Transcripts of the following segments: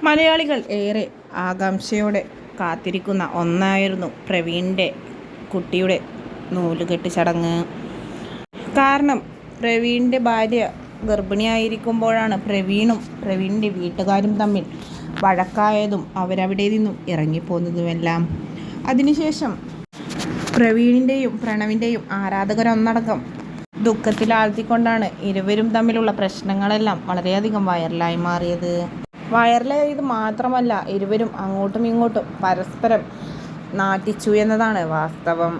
മലയാളികൾ ഏറെ ആകാംക്ഷയോടെ കാത്തിരിക്കുന്ന ഒന്നായിരുന്നു പ്രവീണിൻ്റെ കുട്ടിയുടെ നൂലുകെട്ട് ചടങ്ങ്. കാരണം പ്രവീണിൻ്റെ ഭാര്യ ഗർഭിണിയായിരിക്കുമ്പോഴാണ് പ്രവീണിൻ്റെ വീട്ടുകാരും തമ്മിൽ വഴക്കായതും അവരവിടെ നിന്നും ഇറങ്ങിപ്പോന്നതുമെല്ലാം. അതിനുശേഷം പ്രവീണിൻ്റെയും പ്രണവിൻ്റെയും ആരാധകരൊന്നടങ്കം ദുഃഖത്തിലാഴ്ത്തിക്കൊണ്ടാണ് ഇരുവരും തമ്മിലുള്ള പ്രശ്നങ്ങളെല്ലാം വളരെയധികം വൈറലായി മാറിയത്. വൈറലായത് മാത്രമല്ല, ഇരുവരും അങ്ങോട്ടും ഇങ്ങോട്ടും പരസ്പരം നാറ്റിച്ചു എന്നതാണ് വാസ്തവം.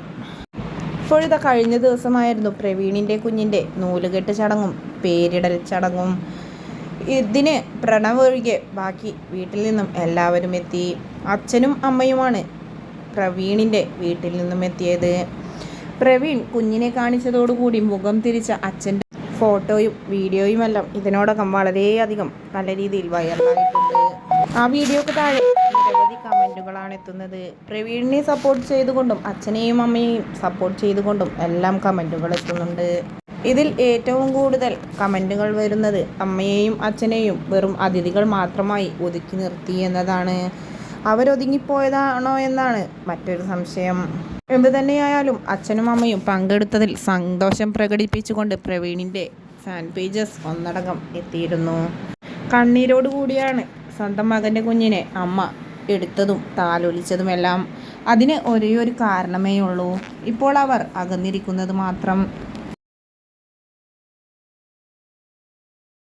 ഇപ്പോഴിതാ കഴിഞ്ഞ ദിവസമായിരുന്നു പ്രവീണിൻ്റെ കുഞ്ഞിൻ്റെ നൂലുകെട്ട് ചടങ്ങും പേരിടൽ ചടങ്ങും. ഇതിന് പ്രണവ് ഒഴികെ ബാക്കി വീട്ടിൽ നിന്നും എല്ലാവരും എത്തി. അച്ഛനും അമ്മയുമാണ് പ്രവീണിൻ്റെ വീട്ടിൽ നിന്നും എത്തിയത്. പ്രവീൺ കുഞ്ഞിനെ കാണിച്ചതോടുകൂടി മുഖം തിരിച്ച അച്ഛൻ്റെ ഫോട്ടോയും വീഡിയോയുമെല്ലാം ഇതിനോടകം വളരെയധികം നല്ല രീതിയിൽ വൈറലായിട്ടുണ്ട്. ആ വീഡിയോക്ക് താഴെ നിരവധി കമൻറ്റുകളാണ് എത്തുന്നത്. പ്രവീണിനെ സപ്പോർട്ട് ചെയ്തുകൊണ്ടും അച്ഛനെയും അമ്മയെയും സപ്പോർട്ട് ചെയ്തുകൊണ്ടും എല്ലാം കമൻറ്റുകൾ എത്തുന്നുണ്ട്. ഇതിൽ ഏറ്റവും കൂടുതൽ കമൻറ്റുകൾ വരുന്നത് അമ്മയെയും അച്ഛനെയും വെറും അതിഥികൾ മാത്രമായി ഒതുക്കി നിർത്തി എന്നതാണ്. അവരൊതുങ്ങിപ്പോയതാണോ എന്നാണ് മറ്റൊരു സംശയം. എന്തു തന്നെയായാലും അച്ഛനും അമ്മയും പങ്കെടുത്തതിൽ സന്തോഷം പ്രകടിപ്പിച്ചുകൊണ്ട് പ്രവീണിൻ്റെ ഫാൻ പേജസ് ഒന്നടങ്കം എത്തിയിരുന്നു. കണ്ണീരോടുകൂടിയാണ് സ്വന്തം മകൻ്റെ കുഞ്ഞിനെ അമ്മ എടുത്തതും താലോലിച്ചതുമെല്ലാം. അതിന് ഒരേ ഒരു കാരണമേ ഉള്ളൂ, ഇപ്പോൾ അവർ അകന്നിരിക്കുന്നത് മാത്രം.